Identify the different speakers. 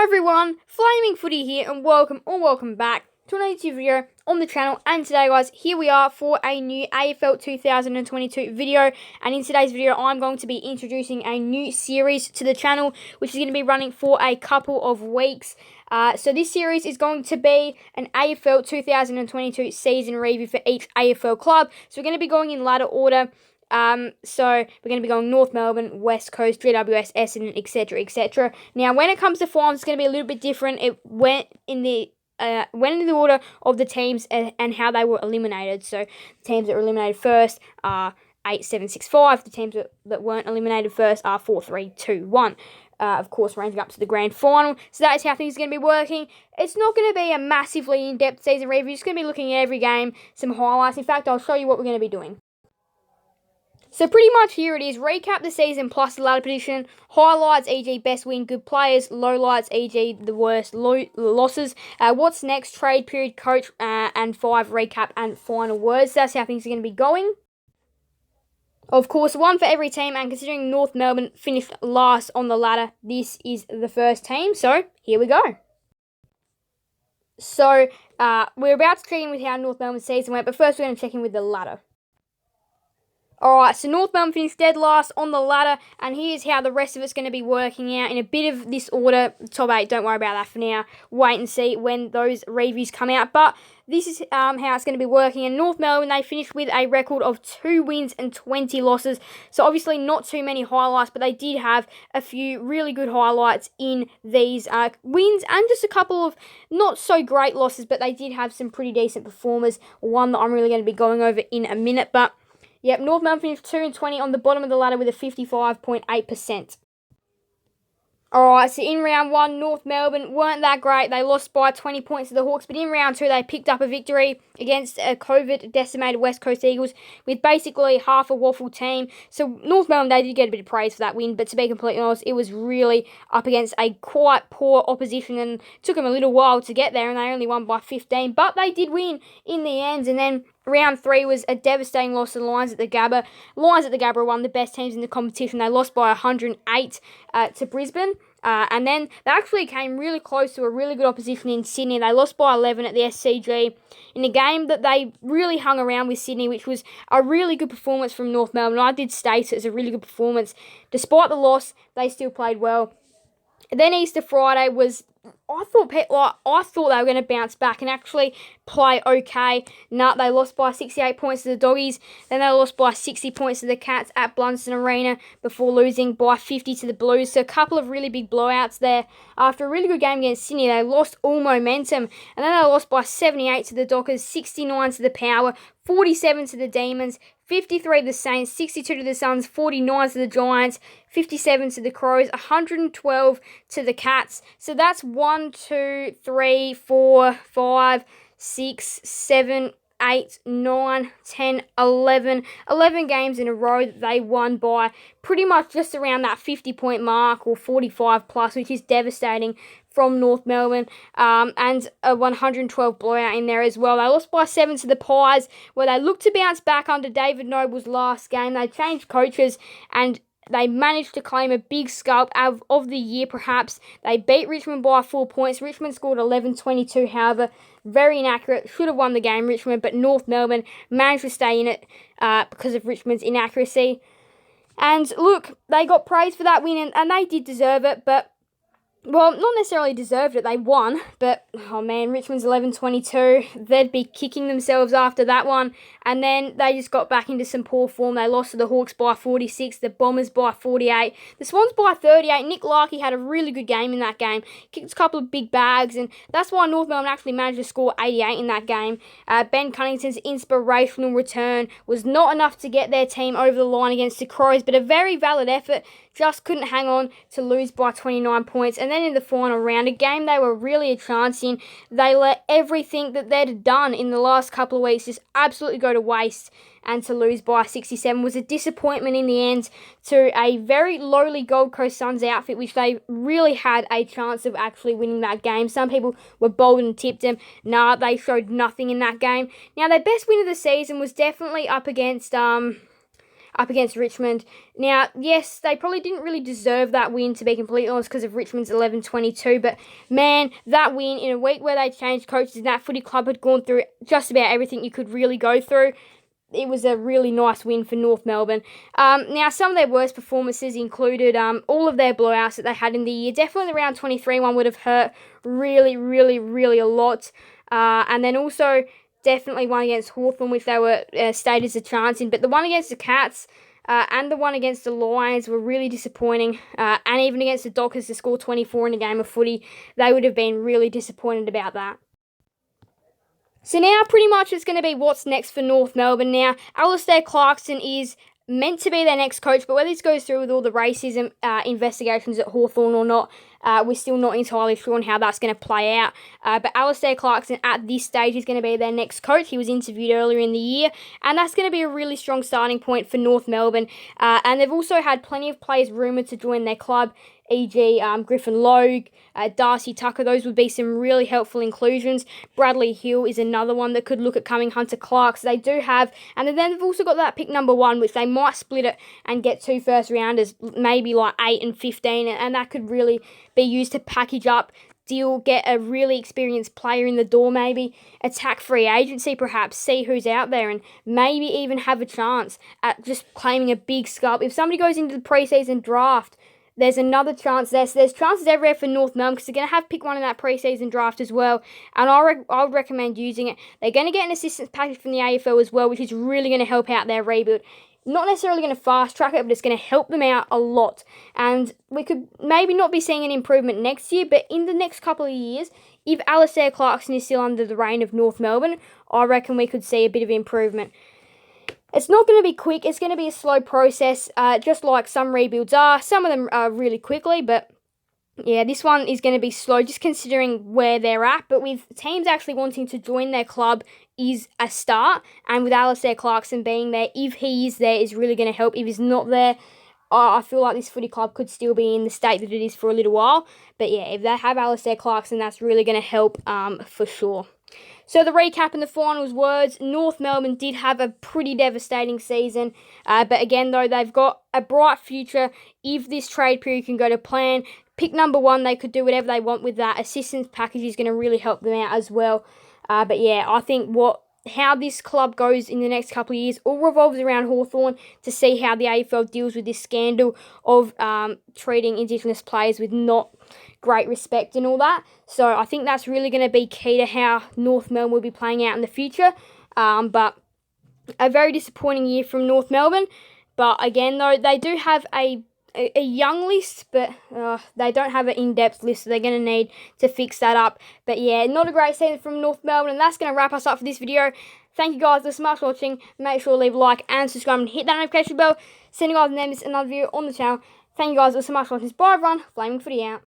Speaker 1: everyone, Flaming Footy here and welcome back to another YouTube video on the channel. And today guys, here we are for a new AFL 2022 video, and in today's video I'm going to be introducing a new series to the channel which is going to be running for a couple of weeks. So this series is going to be an AFL 2022 season review for each AFL club. So we're going to be going in ladder order. So we're going to be going North Melbourne, West Coast, GWS, Essendon, etc, etc. Now, when it comes to finals, it's going to be a little bit different. It went in the order of the teams and how they were eliminated. So the teams that were eliminated first are 8, 7, 6, 5. The teams that weren't eliminated first are 4, 3, 2, 1. Of course, ranging up to the grand final. So that's how things are going to be working. It's not going to be a massively in-depth season review. It's going to be looking at every game, some highlights. In fact, I'll show you what we're going to be doing. So pretty much here it is. Recap the season plus the ladder position. Highlights, e.g. best win, good players. Lowlights, e.g. the worst losses. What's next, trade period, coach, and 5 recap and final words. That's how things are going to be going. Of course, one for every team, and considering North Melbourne finished last on the ladder, this is the first team. So here we go. So we're about to check in with how North Melbourne's season went, but first we're going to check in with the ladder. Alright, so North Melbourne finished dead last on the ladder, and here's how the rest of it's going to be working out in a bit of this order. Top 8, don't worry about that for now. Wait and see when those reviews come out. But this is how it's going to be working. And North Melbourne, they finished with a record of 2 wins and 20 losses. So obviously not too many highlights, but they did have a few really good highlights in these wins, and just a couple of not so great losses, but they did have some pretty decent performers. One that I'm really going to be going over in a minute, but yep, North Melbourne finished 2 and 20 on the bottom of the ladder with a 55.8%. Alright, so in round 1, North Melbourne weren't that great. They lost by 20 points to the Hawks, but in round 2, they picked up a victory against a COVID-decimated West Coast Eagles with basically half a waffle team. So North Melbourne, they did get a bit of praise for that win, but to be completely honest, it was really up against a quite poor opposition, and it took them a little while to get there, and they only won by 15, but they did win in the end. And then round 3 was a devastating loss to the Lions at the Gabba. Lions at the Gabba are one of the best teams in the competition. They lost by 108 to Brisbane. And then they actually came really close to a really good opposition in Sydney. They lost by 11 at the SCG in a game that they really hung around with Sydney, which was a really good performance from North Melbourne. I did state it as a really good performance. Despite the loss, they still played well. And then Easter Friday was, I thought they were going to bounce back and actually play okay. No, they lost by 68 points to the Doggies. Then they lost by 60 points to the Cats at Blundstone Arena before losing by 50 to the Blues. So a couple of really big blowouts there. After a really good game against Sydney, they lost all momentum. And then they lost by 78 to the Dockers, 69 to the Power, 47 to the Demons, 53 to the Saints, 62 to the Suns, 49 to the Giants, 57 to the Crows, 112 to the Cats. So that's 1, 2, 3, 4, 5, 6, 7, 8, 9, 10, 11 games in a row that they won by pretty much just around that 50-point mark or 45 plus, which is devastating from North Melbourne, and a 112 blowout in there as well. They lost by 7 to the Pies, where they looked to bounce back under David Noble's last game. They changed coaches, and they managed to claim a big scalp of the year, perhaps. They beat Richmond by 4 points. Richmond scored 11-22, however, very inaccurate. Should have won the game, Richmond, but North Melbourne managed to stay in it because of Richmond's inaccuracy. And look, they got praise for that win, and they did deserve it, but well, not necessarily deserved it, they won, but, oh man, Richmond's 11-22, they'd be kicking themselves after that one, and then they just got back into some poor form. They lost to the Hawks by 46, the Bombers by 48, the Swans by 38. Nick Larkey had a really good game in that game, kicked a couple of big bags, and that's why North Melbourne actually managed to score 88 in that game. Ben Cunnington's inspirational return was not enough to get their team over the line against the Crows, but a very valid effort, just couldn't hang on to lose by 29 points. And then in the final round, a game they were really a chance in, they let everything that they'd done in the last couple of weeks just absolutely go to waste, and to lose by 67 was a disappointment in the end to a very lowly Gold Coast Suns outfit, which they really had a chance of actually winning that game. Some people were bold and tipped them. Nah, they showed nothing in that game. Now, their best win of the season was definitely up against up against Richmond. Now, yes, they probably didn't really deserve that win, to be completely honest, because of Richmond's 11-22, but man, that win in a week where they changed coaches and that footy club had gone through just about everything you could really go through, it was a really nice win for North Melbourne. Now, some of their worst performances included all of their blowouts that they had in the year. Definitely the round 23 one would have hurt really, really, really a lot. And then also definitely one against Hawthorn, which they were stated as a chance in. But the one against the Cats and the one against the Lions were really disappointing. And even against the Dockers to score 24 in a game of footy, they would have been really disappointed about that. So now pretty much it's going to be what's next for North Melbourne. Now, Alistair Clarkson is meant to be their next coach, but whether this goes through with all the racism investigations at Hawthorn or not, we're still not entirely sure on how that's going to play out. But Alistair Clarkson at this stage is going to be their next coach. He was interviewed earlier in the year, and that's going to be a really strong starting point for North Melbourne. And they've also had plenty of players rumoured to join their club, e.g. Griffin Logue, Darcy Tucker. Those would be some really helpful inclusions. Bradley Hill is another one that could look at coming. Hunter Clark. So they do have, and then they've also got that pick number 1, which they might split it and get 2 first rounders, maybe like 8 and 15, and that could really be used to package up, get a really experienced player in the door, maybe attack free agency, perhaps see who's out there, and maybe even have a chance at just claiming a big scalp. If somebody goes into the preseason draft, there's another chance there. So there's chances everywhere for North Melbourne because they're going to have pick 1 in that preseason draft as well. And I would recommend using it. They're going to get an assistance package from the AFL as well, which is really going to help out their rebuild. Not necessarily going to fast track it, but it's going to help them out a lot. And we could maybe not be seeing an improvement next year, but in the next couple of years, if Alistair Clarkson is still under the reign of North Melbourne, I reckon we could see a bit of improvement. It's not going to be quick. It's going to be a slow process, just like some rebuilds are. Some of them are really quickly, but yeah, this one is going to be slow, just considering where they're at. But with teams actually wanting to join their club is a start. And with Alistair Clarkson being there, if he is there, is really going to help. If he's not there, I feel like this footy club could still be in the state that it is for a little while. But yeah, if they have Alistair Clarkson, that's really going to help for sure. So the recap and the finals words, North Melbourne did have a pretty devastating season. But again, though, they've got a bright future if this trade period can go to plan. Pick number 1, they could do whatever they want with that. Assistance package is going to really help them out as well. But yeah, I think how this club goes in the next couple of years all revolves around Hawthorn, to see how the AFL deals with this scandal of treating Indigenous players with not great respect and all that. So I think that's really going to be key to how North Melbourne will be playing out in the future. But a very disappointing year from North Melbourne. But again, though, they do have a young list, but they don't have an in-depth list, so they're going to need to fix that up. But yeah, not a great season from North Melbourne, and that's going to wrap us up for this video. Thank you guys so much for watching. Make sure to leave a like and subscribe and hit that notification bell. Send you guys another video on the channel. Thank you guys so much for watching. Bye everyone. Flaming Footy out.